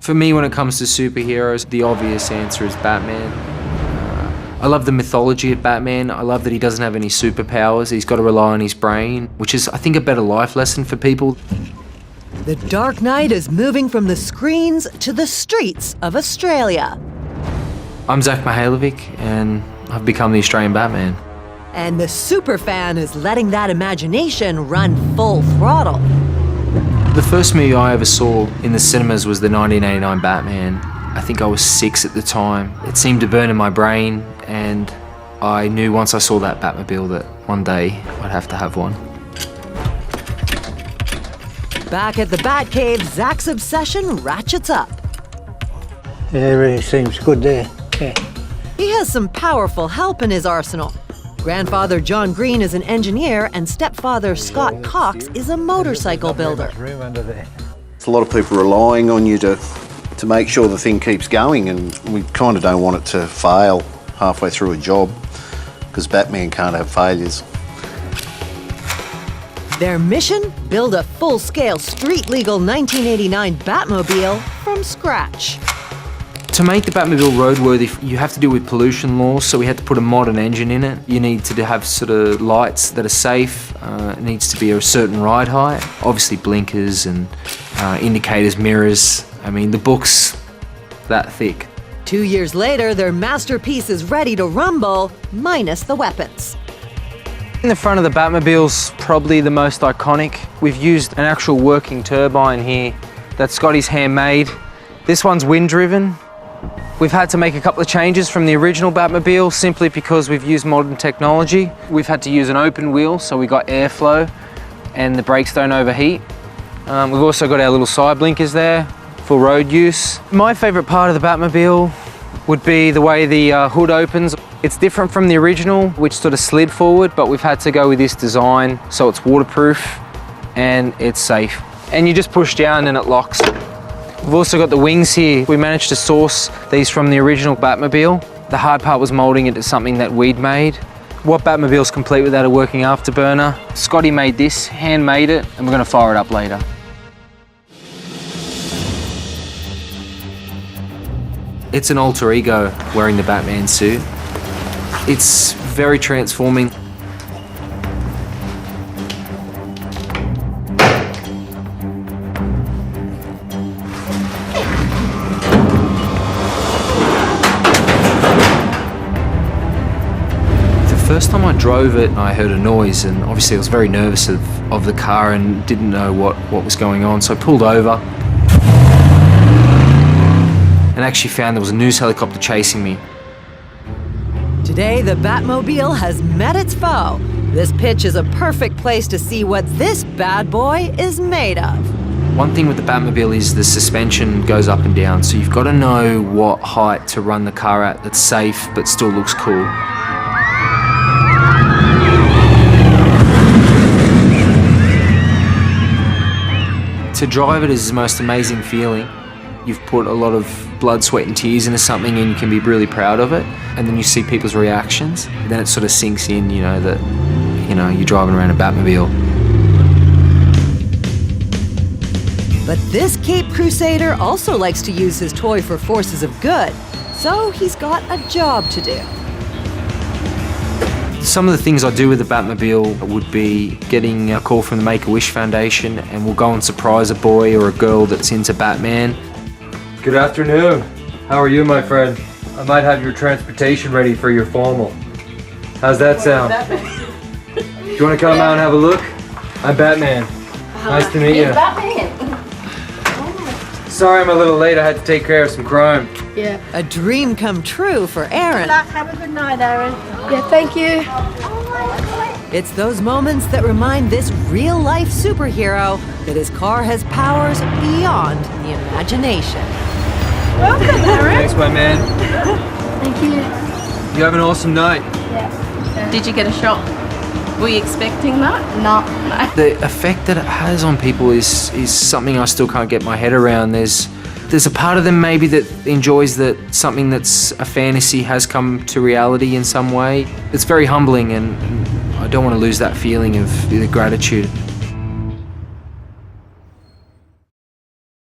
For me, when it comes to superheroes, the obvious answer is Batman. I love the mythology of Batman. I love that he doesn't have any superpowers. He's got to rely on his brain, which is, I think, a better life lesson for people. The Dark Knight is moving from the screens to the streets of Australia. I'm Zach Mihailovic, and I've become the Australian Batman. And the superfan is letting that imagination run full throttle. The first movie I ever saw in the cinemas was the 1989 Batman. I think I was 6 at the time. It seemed to burn in my brain, and I knew once I saw that Batmobile that one day I'd have to have one. Back at the Batcave, Zach's obsession ratchets up. Yeah, everything seems good there. Yeah. He has some powerful help in his arsenal. Grandfather John Green is an engineer, and stepfather Scott Cox is a motorcycle builder. Room under there. There's a lot of people relying on you to make sure the thing keeps going, and we kind of don't want it to fail halfway through a job, because Batman can't have failures. Their mission? Build a full-scale, street-legal 1989 Batmobile from scratch. To make the Batmobile roadworthy, you have to deal with pollution laws, so we had to put a modern engine in it. You need to have sort of lights that are safe. It needs to be a certain ride height. Obviously blinkers and indicators, mirrors. I mean, the book's that thick. 2 years later, their masterpiece is ready to rumble, minus the weapons. In the front of the Batmobile's probably the most iconic. We've used an actual working turbine here that Scotty's handmade. This one's wind-driven. We've had to make a couple of changes from the original Batmobile simply because we've used modern technology. We've had to use an open wheel, so we got airflow and the brakes don't overheat. We've also got our little side blinkers there for road use. My favourite part of the Batmobile would be the way the hood opens. It's different from the original, which sort of slid forward, but we've had to go with this design so it's waterproof and it's safe. And you just push down and it locks. We've also got the wings here. We managed to source these from the original Batmobile. The hard part was moulding it to something that we'd made. What Batmobile's complete without a working afterburner? Scotty made this, handmade it, and we're gonna fire it up later. It's an alter ego wearing the Batman suit. It's very transforming. The first time I drove it, I heard a noise, and obviously I was very nervous of the car and didn't know what was going on, so I pulled over and actually found there was a news helicopter chasing me. Today, the Batmobile has met its foe. This pitch is a perfect place to see what this bad boy is made of. One thing with the Batmobile is the suspension goes up and down, so you've got to know what height to run the car at that's safe but still looks cool. To drive it is the most amazing feeling. You've put a lot of blood, sweat and tears into something and you can be really proud of it. And then you see people's reactions. Then it sort of sinks in, that, you're driving around a Batmobile. But this Cape Crusader also likes to use his toy for forces of good. So he's got a job to do. Some of the things I do with the Batmobile would be getting a call from the Make-A-Wish Foundation, and we'll go and surprise a boy or a girl that's into Batman. Good afternoon. How are you, my friend? I might have your transportation ready for your formal. How's that sound? Do you want to come out and have a look? I'm Batman. Nice to meet you. Batman. Sorry I'm a little late. I had to take care of some crime. Yeah. A dream come true for Aaron. Have a good night, Aaron. Yeah, thank you. It's those moments that remind this real-life superhero that his car has powers beyond the imagination. Welcome, Aaron. Thanks, my man. Thank you. You have an awesome night. Yeah. Did you get a shot? Were you expecting that? No. The effect that it has on people is something I still can't get my head around. There's a part of them maybe that enjoys that something that's a fantasy has come to reality in some way. It's very humbling, and I don't want to lose that feeling of the gratitude.